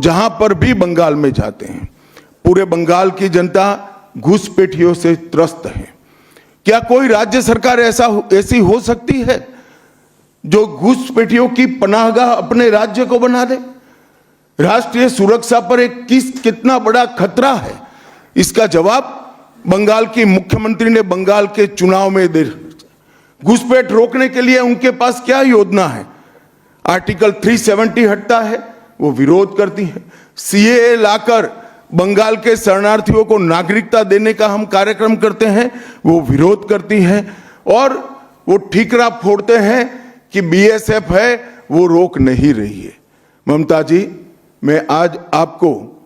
जहां पर भी बंगाल में जाते हैं, पूरे बंगाल की जनता घुसपैठियों से त्रस्त है। क्या कोई राज्य सरकार ऐसी हो सकती है जो घुसपैठियों की पनाहगाह अपने राज्य को बना दे? राष्ट्रीय सुरक्षा पर कितना बड़ा खतरा है, इसका जवाब बंगाल की मुख्यमंत्री ने बंगाल के चुनाव में दे। घुसपैठ रोकने के लिए उनके पास क्या योजना है? आर्टिकल 370 हटता है, वो विरोध करती है। सीएए लाकर बंगाल के शरणार्थियों को नागरिकता देने का हम कार्यक्रम करते हैं, वो विरोध करती है। और वो ठीकरा फोड़ते हैं कि बीएसएफ है, वो रोक नहीं रही है। ममता जी, मैं आज आपको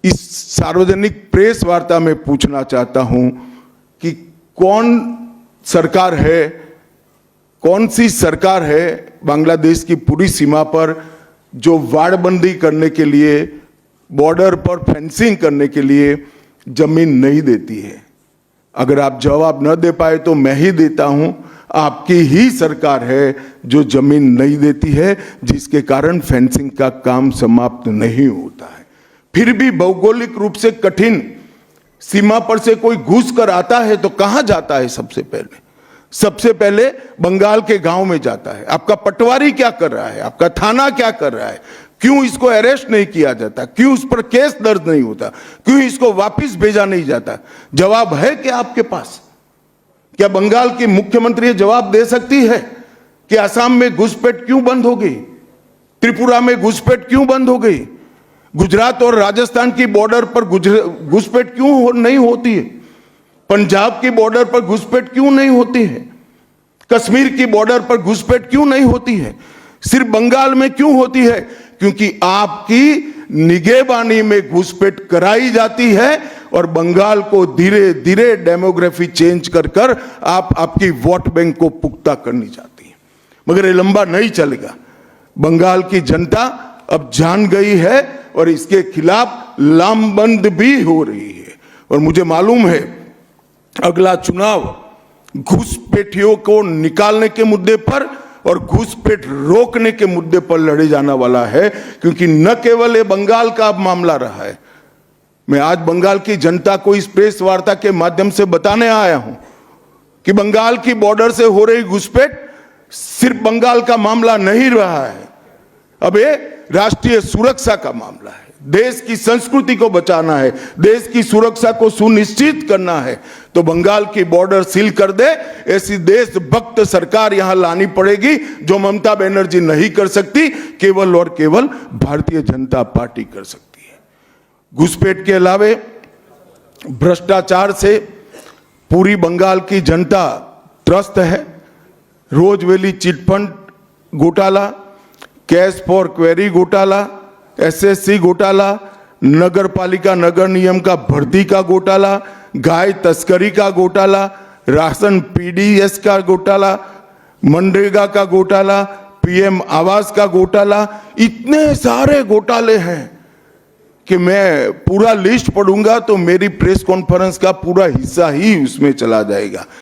इस सार्वजनिक प्रेस वार्ता में पूछना चाहता हूं कि कौन सी सरकार है बांग्लादेश की पूरी सीमा पर जो वाड़बंदी करने के लिए, बॉर्डर पर फेंसिंग करने के लिए जमीन नहीं देती है? अगर आप जवाब न दे पाए तो मैं ही देता हूं। आपकी ही सरकार है जो जमीन नहीं देती है, जिसके कारण फेंसिंग का काम समाप्त नहीं होता है। फिर भी भौगोलिक रूप से कठिन सीमा पर से कोई घुस कर आता है तो कहां जाता है? सबसे पहले बंगाल के गांव में जाता है। आपका पटवारी क्या कर रहा है? आपका थाना क्या कर रहा है? क्यों इसको अरेस्ट नहीं किया जाता? क्यों उस पर केस दर्ज नहीं होता? क्यों इसको वापस भेजा नहीं जाता? जवाब है क्या आपके पास? क्या बंगाल की मुख्यमंत्री जवाब दे सकती है कि असम में घुसपैठ क्यों बंद हो गई? त्रिपुरा में घुसपैठ क्यों बंद हो गई? गुजरात और राजस्थान की बॉर्डर पर घुसपैठ क्यों नहीं होती है? पंजाब की बॉर्डर पर घुसपैठ क्यों नहीं होती है? कश्मीर की बॉर्डर पर घुसपैठ क्यों नहीं होती है? सिर्फ बंगाल में क्यों होती है? क्योंकि आपकी निगहबानी में घुसपैठ कराई जाती है और बंगाल को धीरे धीरे डेमोग्राफी चेंज कर आपकी वोट बैंक को पुख्ता करनी चाहती है। मगर ये लंबा नहीं चलेगा। बंगाल की जनता अब जान गई है और इसके खिलाफ लामबंद भी हो रही है। और मुझे मालूम है अगला चुनाव घुसपैठियों को निकालने के मुद्दे पर और घुसपैठ रोकने के मुद्दे पर लड़े जाने वाला है, क्योंकि न केवल ये बंगाल का मामला रहा है। मैं आज बंगाल की जनता को इस प्रेस वार्ता के माध्यम से बताने आया हूं कि बंगाल की बॉर्डर से हो रही घुसपैठ सिर्फ बंगाल का मामला नहीं रहा है, अब ये राष्ट्रीय सुरक्षा का मामला है। देश की संस्कृति को बचाना है, देश की सुरक्षा को सुनिश्चित करना है, तो बंगाल की बॉर्डर सील कर दे, ऐसी देशभक्त सरकार यहां लानी पड़ेगी जो ममता बनर्जी नहीं कर सकती, केवल और केवल भारतीय जनता पार्टी कर सकती है। घुसपैठ के अलावे भ्रष्टाचार से पूरी बंगाल की जनता त्रस्त है। रोजवेली चिटफंड घोटाला, कैश फॉर क्वेरी घोटाला, एसएससी घोटाला, नगर पालिका नगर नियम का भर्ती का घोटाला, गाय तस्करी का घोटाला, राशन पीडीएस का घोटाला, मनरेगा का घोटाला, पीएम आवास का घोटाला, इतने सारे घोटाले हैं कि मैं पूरा लिस्ट पढ़ूंगा तो मेरी प्रेस कॉन्फ्रेंस का पूरा हिस्सा ही उसमें चला जाएगा।